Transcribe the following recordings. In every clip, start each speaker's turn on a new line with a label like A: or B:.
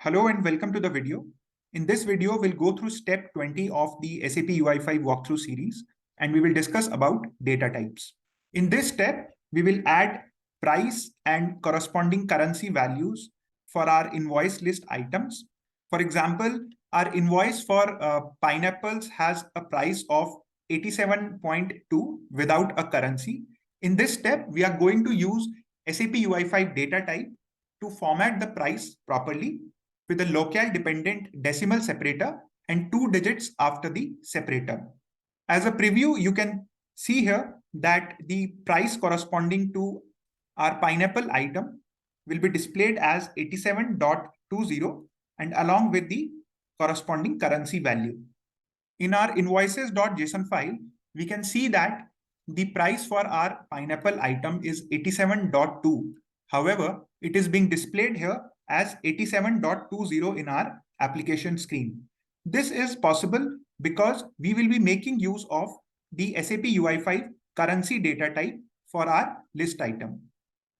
A: Hello and welcome to the video. In this video, we'll go through step 20 of the SAP UI5 walkthrough series, and we will discuss about data types. In this step, we will add price and corresponding currency values for our invoice list items. For example, our invoice for pineapples has a price of 87.2 without a currency. In this step, we are going to use SAP UI5 data type to format the price properly with a locale dependent decimal separator and 2 digits after the separator. As a preview, you can see here that the price corresponding to our pineapple item will be displayed as 87.20 and along with the corresponding currency value. In our invoices.json file, we can see that the price for our pineapple item is 87.2. However, it is being displayed here as 87.20 in our application screen. This is possible because we will be making use of the SAP UI5 currency data type for our list item.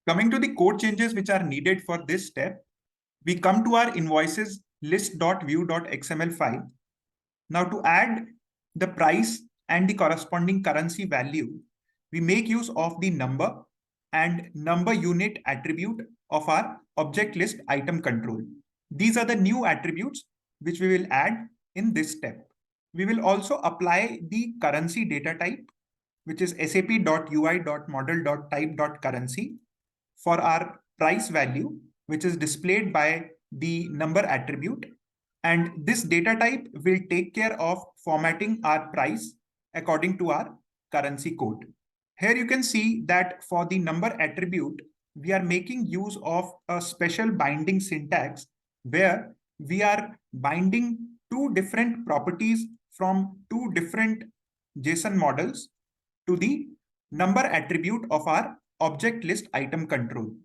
A: Coming to the code changes which are needed for this step, we come to our invoices list.view.xml file. Now to add the price and the corresponding currency value, we make use of the number and number unit attribute of our object list item control. These are the new attributes which we will add in this step. We will also apply the currency data type, which is sap.ui.model.type.currency for our price value, which is displayed by the number attribute. And this data type will take care of formatting our price according to our currency code. Here you can see that for the number attribute, we are making use of a special binding syntax where we are binding two different properties from two different JSON models to the number attribute of our object list item control.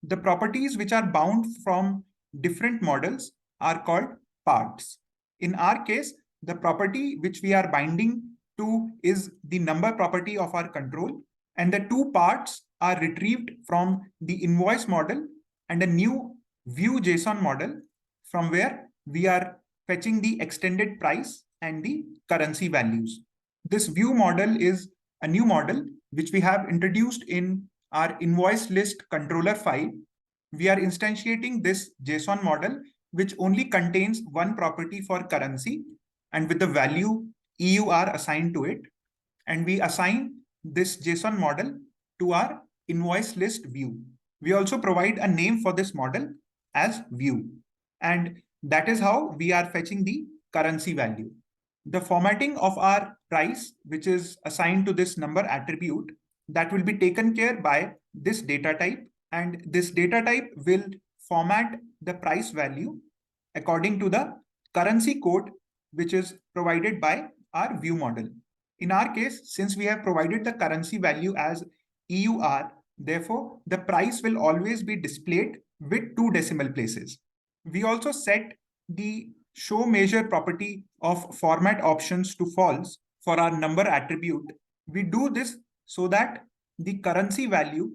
A: The properties which are bound from different models are called parts. In our case, the property which we are binding to is the number property of our control, and the two parts are retrieved from the invoice model and a new view JSON model from where we are fetching the extended price and the currency values. This view model is a new model which we have introduced in our invoice list controller file. We are instantiating this JSON model which only contains one property for currency and with the value EUR assigned to it. And we assign this JSON model to our invoice list view. We also provide a name for this model as view. And that is how we are fetching the currency value. The formatting of our price, which is assigned to this number attribute, that will be taken care by this data type. And this data type will format the price value according to the currency code, which is provided by our view model. In our case, since we have provided the currency value as EUR, therefore, the price will always be displayed with 2 decimal places. We also set the show measure property of format options to false for our number attribute. We do this so that the currency value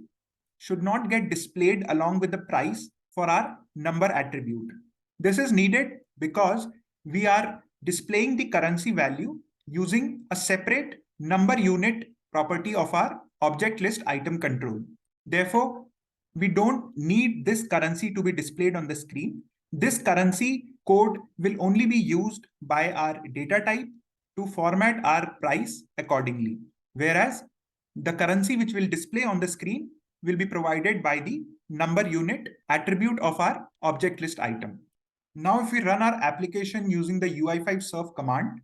A: should not get displayed along with the price for our number attribute. This is needed because we are displaying the currency value using a separate number unit property of our object list item control. Therefore, we don't need this currency to be displayed on the screen. This currency code will only be used by our data type to format our price accordingly, whereas the currency which will display on the screen will be provided by the number unit attribute of our object list item. Now, if we run our application using the UI5 serve command,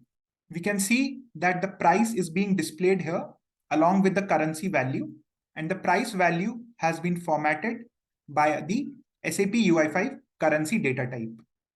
A: we can see that the price is being displayed here along with the currency value, and the price value has been formatted by the SAP UI5 currency data type.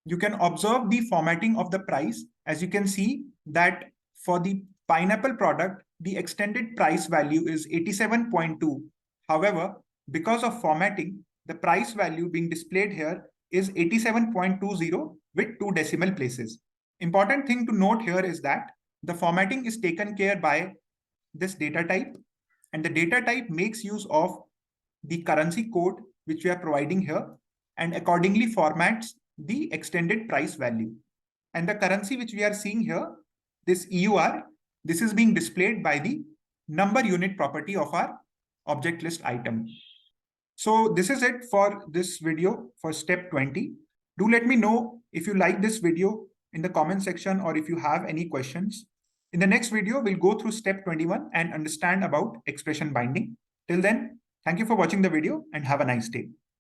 A: You can observe the formatting of the price. As you can see that for the pineapple product, the extended price value is 87.2. However, because of formatting, the price value being displayed here is 87.20 with 2 decimal places. Important thing to note here is that the formatting is taken care by this data type, and the data type makes use of the currency code which we are providing here and accordingly formats the extended price value. And the currency which we are seeing here, this EUR, this is being displayed by the number unit property of our object list item. So this is it for this video for step 20. Do let me know if you like this video in the comment section or if you have any questions. In the next video, we'll go through step 21 and understand about expression binding. Till then, thank you for watching the video and have a nice day.